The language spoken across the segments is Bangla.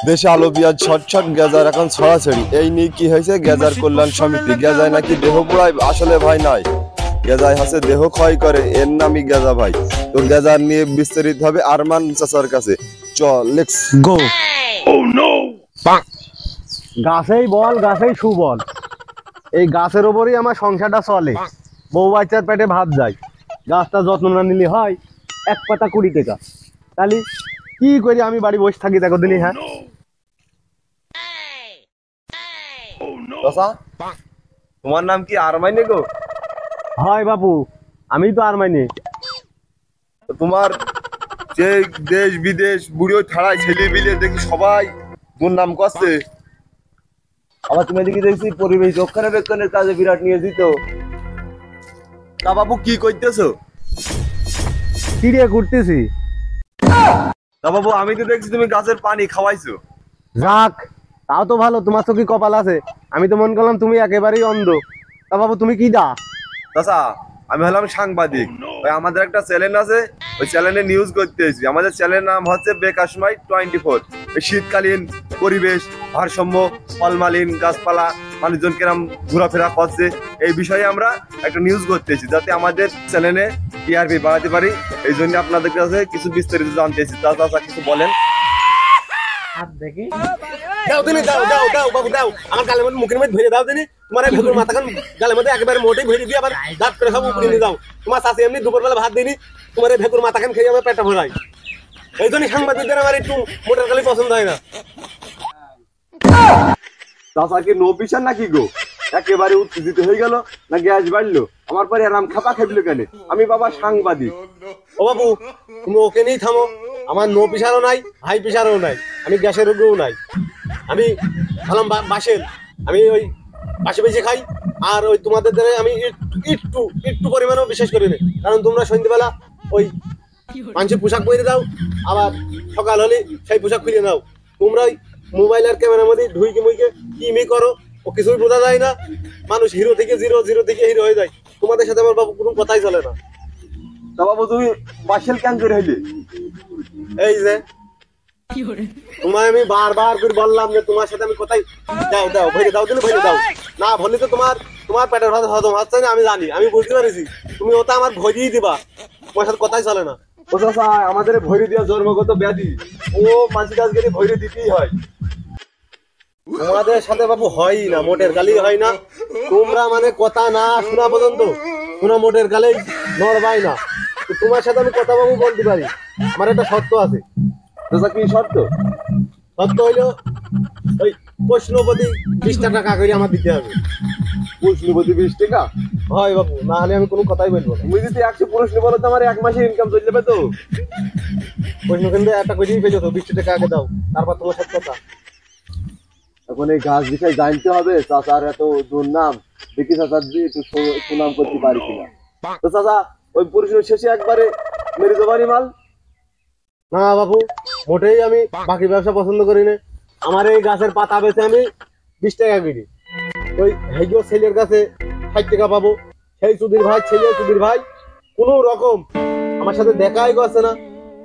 দেশে আলো পেঁয়াজ ছটছট গেজার এখন ছড়াছড়ি। এই নিয়ে কি হয়েছে? গেজার কল্যাণ সমিতি। গেজায় নাকি দেহ পোড়ায়, আসলে ভাই নয়, গেজায় হচ্ছে দেহ ক্ষয় করে, এর নামই গেজা ভাই। তো গেজার নিয়ে বিস্তারিত হবে আরমান চাচার কাছে। চল লেটস গো। গাছেই বল, গাছেই সুবল। এই গাছের ওপরই আমার সংসারটা চলে। বউ বাচ্চার পেটে ভাত যায়। গাছটা যত্ন না নিলে হয় 1 পাতা 20 টাকা। তাহলে কি করি আমি বাড়ি বসে থাকি দেখো দিনই। হ্যাঁ চাচা, তোমার নাম কি আরমাইনে গো? হয় বাবু, আমি তো আর মাইনে। তোমার যে দেশ বিদেশ বুড়ো ছাড়াই ছেলে বিলে দেখি সবাই দুর্নাম করছে। আবার তুমি এদিকে দেখছি পরিবেশ রক্ষণাবেক্ষণের কাজে বিরাট নিয়োজিত। তা বাবু কি করতেছো? চিড়িয়া ঘুরতেছি। তা বাবু আমি তো দেখছি তুমি গাছের পানি খাওয়াইছো। যাক, তাও তো ভালো, তোমার তো কি কপাল আছে। আমি তো মনে করলাম তুমি একেবারেই অন্ধ। তা বাবু তুমি কি দা? চাচা আমি হলাম সাংবাদিক। ওই আমাদের একটা চ্যানেল আছে, ওই চ্যানেলে নিউজ করতে এসেছি। আমাদের চ্যানেলের নাম হচ্ছে বেকাশমাই 24। এই শীতকালীন পরিবেশ ভারসাম্য, ফলমালিন গাছপালা, মানুষজন কিরম ঘোরাফেরা করছে, এই বিষয়ে আমরা একটা নিউজ করতে এসেছি, যাতে আমাদের চ্যানেলে টিআরপি বাড়াতে পারি। এই জন্য আপনাদের কাছে কিছু বিস্তারিত জানতে এসেছি। তা চাচা কিছু বলেন। দাও দিনি, দাও দাও দাও বাবু দাও। আমার গালের মধ্যে মুখের মধ্যে ভরে দাও দিনি। তোমার এই ভেতর মাথাখান গালের মধ্যে একেবারে মোটেই ভরে দিয়ে আবার দাঁত করে সব উপরে নিয়ে যাও। তোমার শাশি এমনি দুপুরবেলা ভাত দিনি, তোমার এই ভেতর মাথাখান খেয়ে আমার পেটটা ভরাই। এই জন্য সাংবাদিকদের আমার একটু মোটর গালি পছন্দ হয় না। চাচা কি নো পিসার নাকি গো? একেবারে উত্তেজিত হয়ে গেল না গ্যাস বাড়লো? আমার পরে আরাম খাপা খেপলো কেন? আমি বাবা সাংবাদিক। ও বাবু তুমি ওকে নিয়েই থামো। আমার নো প্রেশারও নাই, হাই প্রেশারও নাই, আমি গ্যাসের রোগও নাই। আমি হলাম বাসের, আমি ওই বাসে বেশি খাই। আর ওই তোমাদের দ্বারা আমি একটু একটু পরিমাণেও বিশেষ করি না। কারণ তোমরা সন্ধ্যেবেলা ওই মানুষের পোশাক পরে দাও, আবার সকাল হলে সেই পোশাক খুলে নাও। তোমরা ওই মোবাইল আর ক্যামেরার মধ্যে ঢুইকে মুইকে কি মি করো, ও কিছুই বোঝা যায় না। মানুষ হিরো থেকে জিরো, জিরো থেকে হিরো হয়ে যায়। তোমাদের সাথে আমার বাবু কোনো কথাই চলে না। তা বাবু তুমি বাসেল কেন করে হইলে? এই যে তোমায় আমি বারবার করে বললাম যে তোমার সাথে আমি কোথায় দাও দাও ভরে দাও দিলে ভরে দাও না, বললে তো তোমার তোমার পেটের হজম হচ্ছে না। আমি জানি, আমি বুঝতে পেরেছি। তুমি ওটা আমার ভরিয়ে দিবা, তোমার সাথে কথাই চলে না। ও চাচা আমাদের ভৈরে দেওয়া জন্মগত ব্যাধি, ও মাঝি কাজ গেলে ভৈরে দিতেই হয়। তোমাদের সাথে বাবু হয় না, মোটের গালি হয় না। তোমরা মানে কথা না শোনা পর্যন্ত শোনা মোটের গালেই নড়বাই না। তো তোমার সাথে আমি কথা বাবু বলতে পারি, আমার একটা শর্ত আছে। চাচা কি শর্ত? শর্ত হইলো ওই প্রশ্নপতি 20 টাকা করে আমার দিতে হবে। প্রশ্নপতি 20 টাকা? হয় বাবু, না হলে আমি কোনো কথাই বলবো না। তুমি যদি 100 প্রশ্ন বলো তো আমার 1 মাসের ইনকাম চলে যাবে। তো প্রশ্ন কিন্তু একটা করেই পেয়ে যেত, 20 টাকা আগে দাও, তারপর তোমার সাথে কথা। এখন এই গাছ বিষয় জানতে হবে। চাচার এত দুর্নাম, দেখি চাচার দিয়ে একটু সুনাম করতে পারি কিনা। তো চাচা ওই প্রশ্ন শেষে একবারে মেরে দেবানি মাল? না বাবু, মোটেই আমি বাকি ব্যবসা পছন্দ করি না। আমার এই গাছের পাতা বেচে আমি 20 টাকা কিনি। ওই হেগো ছেলের কাছে 60 টাকা পাবো। সেই সুধীর ভাই, ছেলে সুধীর ভাই কোনো রকম আমার সাথে দেখাই করছে না।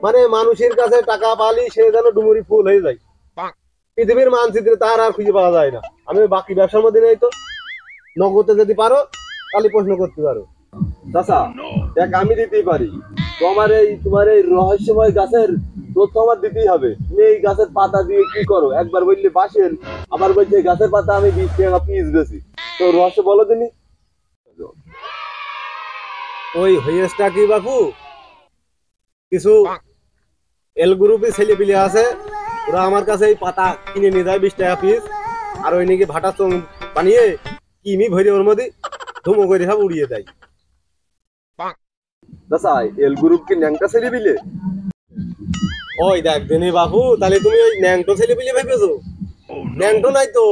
মানে মানুষের কাছে টাকা পালি সে যেন ডুমুরি ফুল হয়ে যায়। পৃথিবীর মানচিত্রে তার আর খুঁজে পাওয়া যায় না। আমি বাকি ব্যবসার মধ্যে নেই। তো নগদে যদি পারো তাহলে প্রশ্ন করতে পারো। চাচা দেখ আমি দিতেই পারি। তোমার এই রহস্যময় গাছের তথ্য আমার দিতেই হবে। তুমি এই গাছের পাতা দিয়ে কি করো? একবার বললে বাসেন, আবার বলছে গাছের পাতা আমি 20 টাকা পিস বেশি। তো রহস্য বলো দিনি। ওই হয়েছটা কি বাপু, কিছু এল গ্রুপে ছেলে পিলে আছে, ওরা আমার কাছে এই পাতা কিনে নিয়ে যায় 20 টাকা পিস। আর ওই নাকি ভাটা চং বানিয়ে কিমি ভরে ওর মধ্যে ধুমো করে সব উড়িয়ে দেয়। চাচা এল গ্রুপ কি ন্যাংটা ছেলে বিলে? ওই দেখ দিনি বাপু, তাহলে তুমি ওই ন্যাংটো ছেলে পিলে ভেবেছো? ন্যাংটো নাই তো,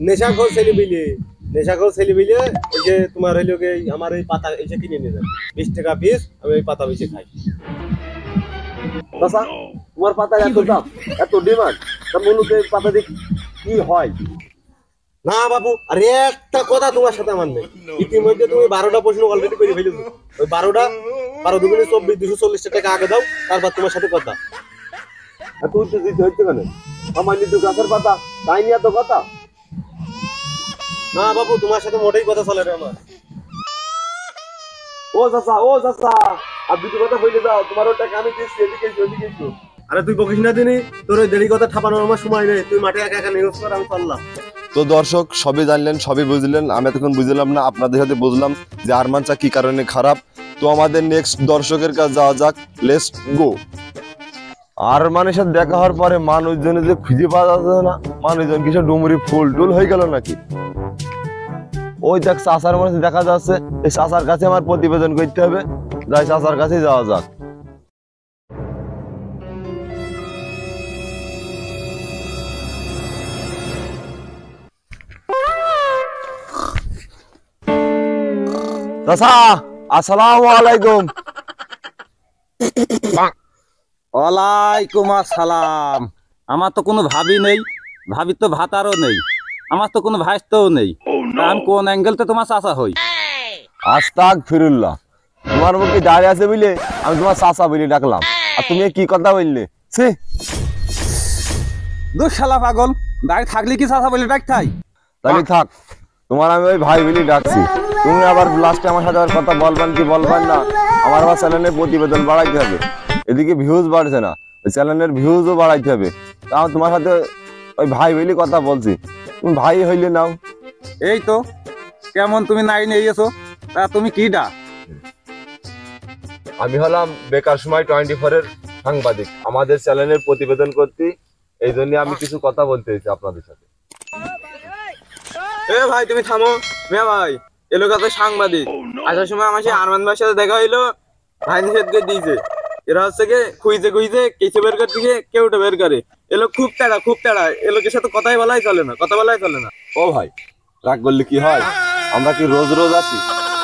নেশাখোর ছেলে পিলে। নেশাখোর ছেলে পিলে এই যে তোমার হইলো কি আমার এই পাতা এসে কিনে নিয়ে যায় 20 টাকা পিস। আমি ওই পাতা বেশি খাই। চাচা তোমার পাতার এত দাম, এত ডিমান্ড, তা মূলত এই পাতা দিয়ে কি হয়? না বাবু, আর একটা কথা তোমার সাথে আমার নেই। ইতিমধ্যে তুমি 12টা প্রশ্ন অলরেডি করে ফেলেছো। ওই 12 দুগুণে 24, 240 টাকা আগে দাও, তারপর তোমার সাথে কথা। আর তুই তো দিতে হচ্ছে কেন? আমার নিতু গাছের পাতা, তাই নিয়ে তো কথা। না বাবু, তোমার সাথে মোটেই কথা চলে না আমার। ও চাচা, ও চাচা, আর দুটো কথা বলে দাও, তোমার ওটা আমি দিচ্ছি, এদিকে এসো, এদিকে এসো। আরে তুই বকিস না দিনি, তোর ওই দেরি কথা ঠাপানোর আমার সময় নেই। তুই মাঠে একা একা নিউজ কর, আমি চললাম। তো দর্শক সবই জানলেন, সবই বুঝলেন, আমি এতক্ষণ বুঝলাম না, আপনাদের সাথে বুঝলাম যে আরমান চা কি কারণে খারাপ। তো আমাদের নেক্সট দর্শকের কাছে যাওয়া যাক, লেটস গো। আরমানের সাথে দেখা হওয়ার পরে মানুষজন যে খুঁজে পাওয়া যাচ্ছে না, মানুষজন কিছু ডুমুরি ফুল টুল হয়ে গেল নাকি? ওই দেখ চাচার মনে দেখা যাচ্ছে, এই চাচার কাছে আমার প্রতিবেদন করতে হবে, যাই চাচার কাছে যাওয়া যাক। চাচা, আসসালামু আলাইকুম। ওয়ালাইকুম আসসালাম। আমার তো কোনো ভাবি নেই, ভাবির তো ভাতারও নেই, আমার তো কোনো ভাইস্তও নেই। তা আমি কোন অ্যাঙ্গেলতে তোমার চাচা হই? আস্তাগফিরুল্লাহ, তোমার মুখে দাঁড়িয়ে আছে বুঝলে আমি তোমার চাচা বলে ডাকলাম, আর তুমি কি কথা বললে? ছি, দূর শালা পাগল, দাঁড়িয়ে থাকলে কি চাচা বলে ডাকতাই? তাহলে থাক, তোমার আমি ওই ভাই বলে ডাকছি। তুমি আবার লাস্টে আমার সাথে আর কথা বলবেন কি বলবেন না? আমার আবার চ্যানেলের প্রতিবেদন বাড়াইতে হবে, এদিকে ভিউজ বাড়ছে না, ওই চ্যানেলের ভিউজও বাড়াইতে হবে। তাও তোমার সাথে ওই ভাই বলে কথা বলছি, তুমি ভাই হইলে নাও। এই তো কেমন তুমি নাই নিয়েছো, তা তুমি কি ডা? আমি হলাম বেকার সময় 24 এর সাংবাদিক, আমাদের চ্যানেলের প্রতিবেদন করতে, এই জন্য আমি কিছু কথা বলতে চাইছি আপনাদের সাথে। এ ভাই তুমি থামো। মিয়া ভাই, এ লোক তো সাংবাদিক। আসার সময় আমার সেই আরমান ভাইয়ের সাথে দেখা হইলো, ভাই নিষেধকে দিয়েছে। এরা হচ্ছে কি খুঁজতে খুঁজতে কেঁচে বের করতে গিয়ে কেউটা বের করে। এ লোক খুব তেড়া, খুব তেড়া। এ লোকের সাথে কথাই বলাই চলে না, কথা বলাই চলে না। ও ভাই, রাগ করলে কি হয়? আমরা কি রোজ রোজ আসি?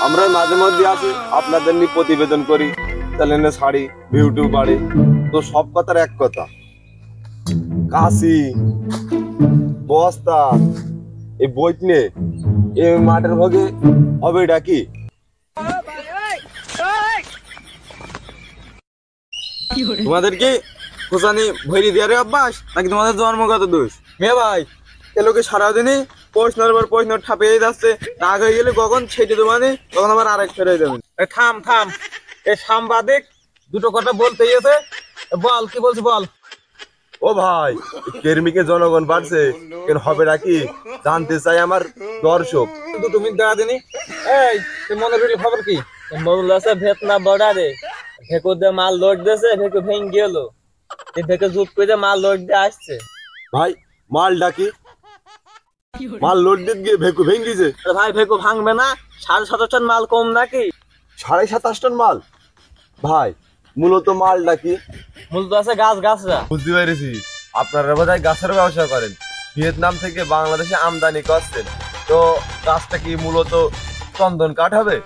আমরা মাঝে মধ্যে আসি, আপনাদের নিয়ে প্রতিবেদন করি, চ্যানেলে ছাড়ি, ভিউটিউব বাড়ি। তো সব কথার এক কথা, কাশি বস্তা এই বইট নিয়ে এই মাঠের ভাগে হবে ডাকি। তোমাদের কি খোঁচানি ভৈরি দেওয়ারে অভ্যাস, নাকি তোমাদের জন্মগত দোষ? মিয়া ভাই, এ লোকে সারাদিনই প্রশ্নের পর প্রশ্ন ঠাপিয়ে যাচ্ছে। রাগ হয়ে গেলে কখন ছেটে দেবানে, তখন আবার আরেক ফেরে যাবেন। থাম থাম, এ সাংবাদিক দুটো কথা বলতে গেছে, বল কি বলছি বল। ও ভাই, কেরমিকে জনগণ বাড়ছে, কেন হবে নাকি জানতে চাই আমার দর্শক। দুটো মিনিট দেখা দিনি। এই তুই মনে করি খবর কি? বলছে ভেতনা বর্ডারে ভেকু দিয়ে মাল লোড দিয়েছে, ভেকু ভেঙে গেল, ভেকু জুট করে মাল লোড দিয়ে আসছে। ভাই মাল ডাকি, মাল লোড দিতে গিয়ে ভেকু ভেঙ্গিছে। আরে ভাই ভেকু ভাঙবে না? 27.5 টন মাল কম নাকি? 27.5 টন মাল? ভাই মূলত মাল ডাকি। মূলত আছে গাছ গাছরা। বুঝতে পেরেছি, আপনারা বোধহয় গাছের ব্যবসা করেন, ভিয়েতনাম থেকে বাংলাদেশে আমদানি করছেন। তো গাছটা কি মূলত চন্দন কাঠ হবে?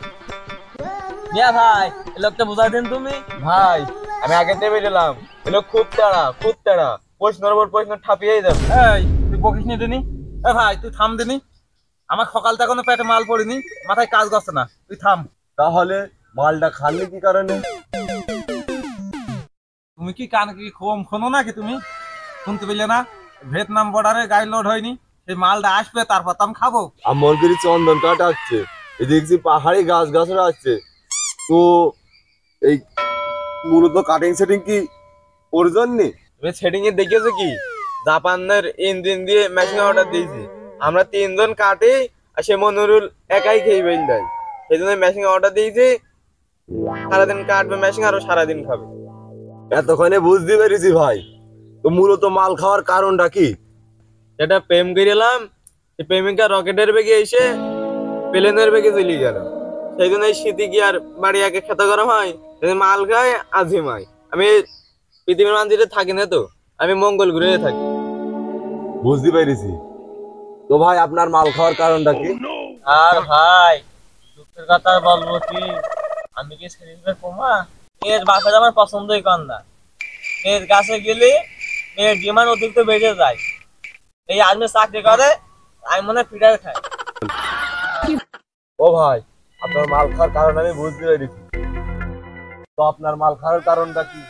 মিয়া ভাই, এই লোকটা বুঝাই দিন তুমি। ভাই আমি আগে নেমে গেলাম, এ লোক খুব তেড়া, খুব তেড়া। প্রশ্নের পর প্রশ্ন ঠাপিয়েই যাবে। এই তুই বকিস নি দিনি। এ ভাই তুই থাম দিনি, আমার সকাল থেকে কোনো পেটে মাল পড়িনি, মাথায় কাজ করছে না, তুই থাম। তাহলে মালটা খাননি কি কারণে? তুমি কি কান কি কম শোনো নাকি? তুমি শুনতে পেলে না? ভিয়েতনাম বর্ডারে গাড়ি লোড হয়নি, সেই মালটা আসবে, তারপর তো আমি খাবো। আমার করি চন্দন কাঠ আসছে, এই দেখছি পাহাড়ি গাছ গাছরা আসছে। তো এই মূলত কাটিং সেটিং কি প্রয়োজন নেই? তুমি সেটিং এ দেখেছো কি? জাপানের ইঞ্জিন দিয়ে মেশিন অর্ডার দিয়েছি। আমরা 3 জন কাটি, আর সে মনুরুল একাই খেয়ে বেল দেয়। সেই জন্য মেশিন অর্ডার দিয়েছি, সারাদিন কাটবে মেশিন, আরো সারাদিন খাবে। এতক্ষণে বুঝতে পেরেছি ভাই। তো মূলত মাল খাওয়ার কারণটা কি? সেটা প্রেম করিলাম, সেই প্রেমিকা রকেটের বেগে এসে প্লেনের বেগে চলে গেল। সেই জন্য এই শীতে কি আর বাড়ি আগে খেতে গরম হয়, মাল খায় আজিমাই। আমি পৃথিবীর মানচিত্রে থাকি না, তো আমি মঙ্গল গ্রহে থাকি। বুঝতে পেরেছি। তো ভাই আপনার মাল খাওয়ার কারণটা কি? আর ভাই দুঃখের কথা আর বলবো কি, আমি কি শরীফের পোমা? মেয়ের বাপের আমার পছন্দই কর না। মেয়ের কাছে গেলে মেয়ের ডিমান্ড অতিরিক্ত বেড়ে যায়। এই আর্মি চাকরি করে, আমি মনে হয় পিটার খাই। ও ভাই, আপনার মাল খাওয়ার কারণ আমি বুঝতে পেরেছি। তো আপনার মাল খাওয়ার কারণটা কি?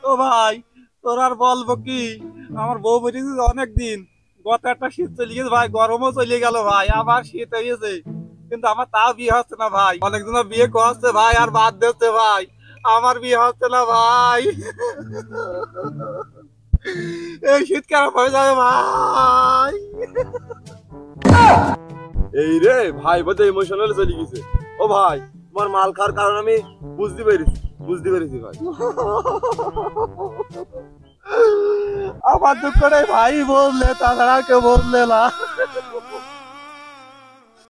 ও ভাই তোর আর বলবো কি, আমার বউ বেরিয়েছে অনেক দিন, গত একটা শীত চলে গেছে ভাই, গরমও চলে গেল ভাই, আবার শীত হয়ে গেছে, কিন্তু আমার তাও বিয়ে হচ্ছে না ভাই। অনেকজন বিয়ে করছে ভাই আর বাদ দিচ্ছে ভাই, আমার বিয়ে হচ্ছে না ভাই। এই শীত খারাপ হয়ে যাবে ভাই। এই রে ভাই বোধহয় ইমোশনাল চলে গেছে। ও ভাই তোমার মাল খাওয়ার কারণ আমি বুঝতে পেরেছি ভাই। আমার দুঃখটাই ভাই বললে, তাছাড়া কেউ বললে না।